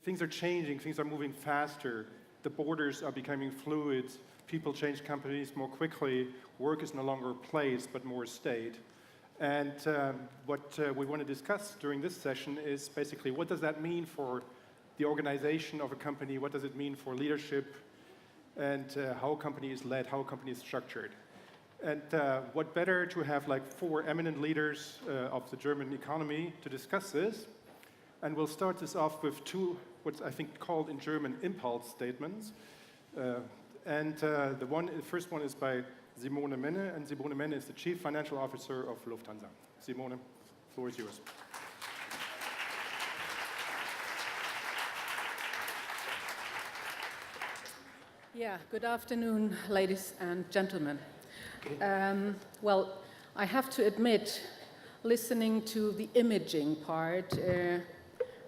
Things are changing, things are moving faster, the borders are becoming fluid, people change companies more quickly, work is no longer a place but more a state. And what we want to discuss during this session is basically what does that mean for the organization of a company, what does it mean for leadership, and how a company is led, how a company is structured. And what better to have like 4 eminent leaders of the German economy to discuss this. And we'll start this off with 2, what's I think called in German impulse statements. The first one is by Simone Menne, and Simone Menne is the Chief Financial Officer of Lufthansa. Simone, the floor is yours. Yeah, good afternoon, ladies and gentlemen. Well, I have to admit, listening to the imaging part,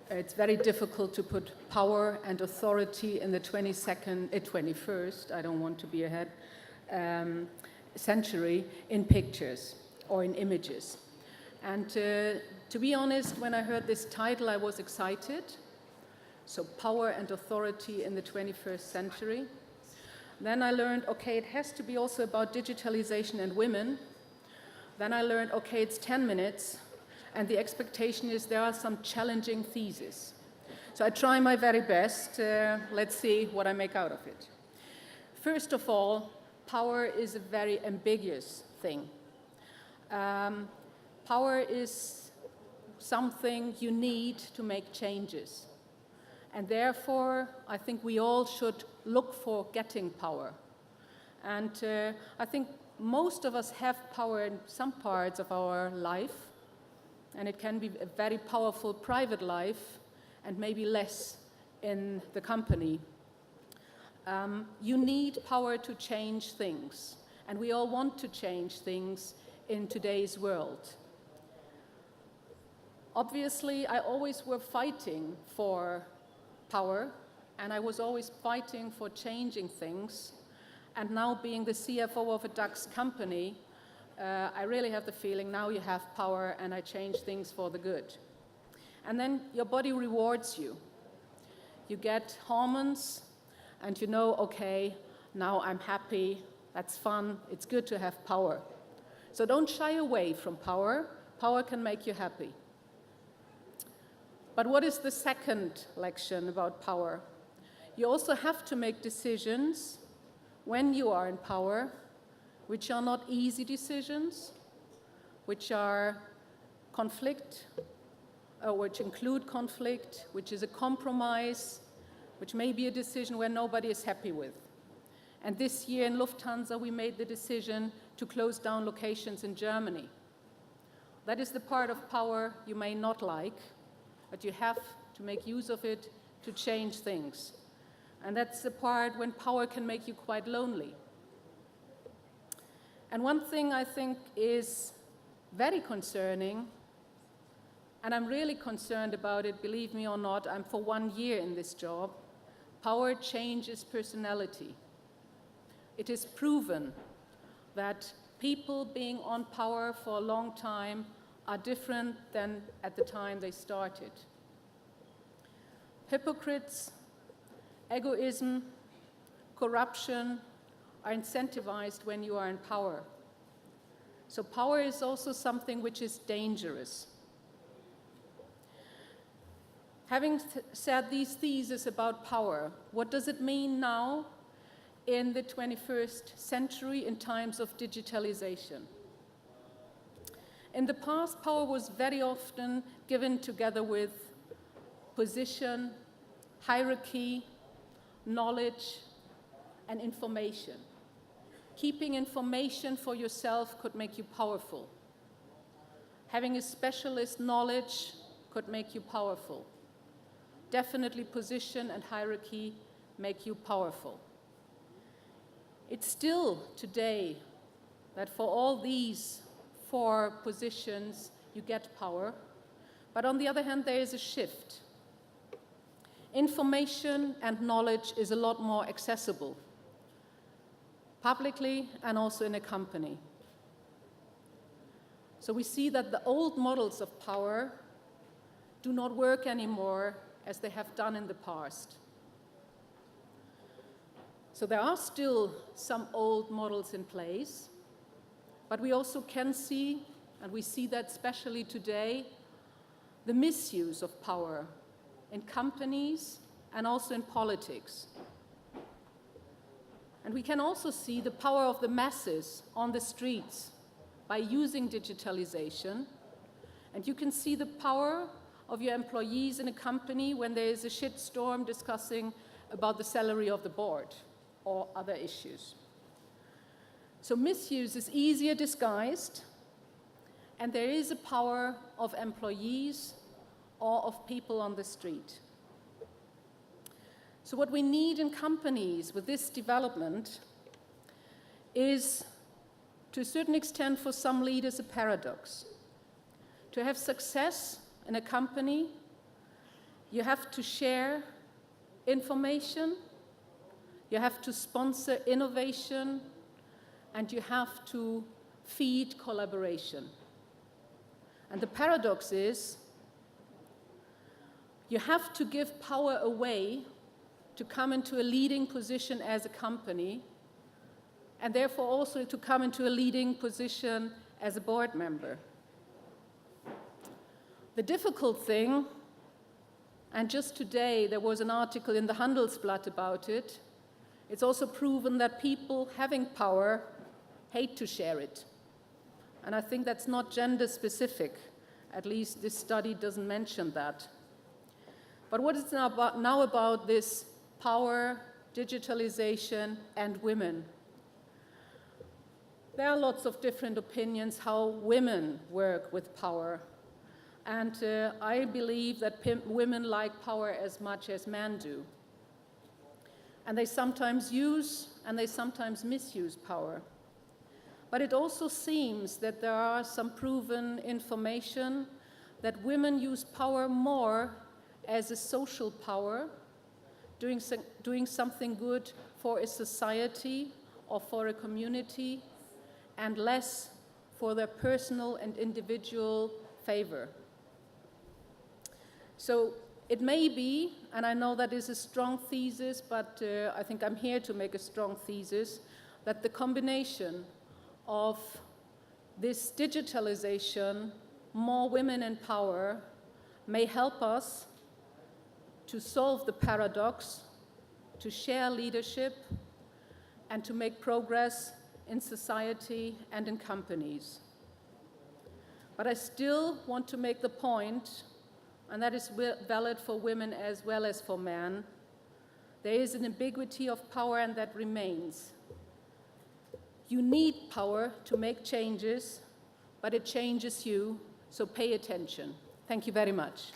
it's very difficult to put power and authority in the 21st, I don't want to be ahead, century in pictures or in images. And to be honest, when I heard this title, I was excited. So power and authority in the 21st century. Then I learned, okay, it has to be also about digitalization and women. Then I learned, okay, it's 10 minutes, and the expectation is there are some challenging theses. So I try my very best. Let's see what I make out of it. First of all, power is a very ambiguous thing. Power is something you need to make changes. And therefore, I think we all should look for getting power. And I think most of us have power in some parts of our life, and it can be a very powerful private life, and maybe less in the company. You need power to change things, and we all want to change things in today's world. Obviously, I always were fighting for power, and I was always fighting for changing things. And now being the CFO of a DAX company, I really have the feeling now you have power and I change things for the good. And then your body rewards you. You get hormones and you know, okay, now I'm happy, that's fun, it's good to have power. So don't shy away from power. Power can make you happy. But what is the second lection about power? You also have to make decisions when you are in power, which are not easy decisions, which are conflict, which include conflict, which is a compromise, which may be a decision where nobody is happy with. And this year in Lufthansa, we made the decision to close down locations in Germany. That is the part of power you may not like, but you have to make use of it to change things. And that's the part when power can make you quite lonely. And one thing I think is very concerning, and I'm really concerned about it, believe me or not, I'm for 1 year in this job, power changes personality. It is proven that people being on power for a long time are different than at the time they started. Hypocrites, egoism, corruption are incentivized when you are in power. So power is also something which is dangerous. Having said these theses about power, what does it mean now in the 21st century in times of digitalization? In the past, power was very often given together with position, hierarchy, knowledge, and information. Keeping information for yourself could make you powerful. Having a specialist knowledge could make you powerful. Definitely position and hierarchy make you powerful. It's still today that for all these 4 positions you get power, but on the other hand there is a shift. Information and knowledge is a lot more accessible, publicly and also in a company. So we see that the old models of power do not work anymore as they have done in the past. So there are still some old models in place, but we also can see, and we see that especially today, the misuse of power in companies and also in politics. And we can also see the power of the masses on the streets by using digitalization. And you can see the power of your employees in a company when there is a shitstorm discussing about the salary of the board or other issues. So misuse is easier disguised, and there is a power of employees or of people on the street. So what we need in companies with this development is, to a certain extent, for some leaders, a paradox. To have success in a company, you have to share information, you have to sponsor innovation, and you have to feed collaboration. And the paradox is, you have to give power away to come into a leading position as a company, and therefore also to come into a leading position as a board member. The difficult thing, and just today there was an article in the Handelsblatt about it, it's also proven that people having power hate to share it. And I think that's not gender specific. At least this study doesn't mention that. But what is now about this power, digitalization, and women? There are lots of different opinions how women work with power. And I believe that women like power as much as men do. And they sometimes use and they sometimes misuse power. But it also seems that there are some proven information that women use power more as a social power, doing something good for a society or for a community, and less for their personal and individual favor. So it may be, and I know that is a strong thesis, but I think I'm here to make a strong thesis, that the combination of this digitalization, more women in power, may help us to solve the paradox, to share leadership, and to make progress in society and in companies. But I still want to make the point, and that is valid for women as well as for men, there is an ambiguity of power, and that remains. You need power to make changes, but it changes you, so pay attention. Thank you very much.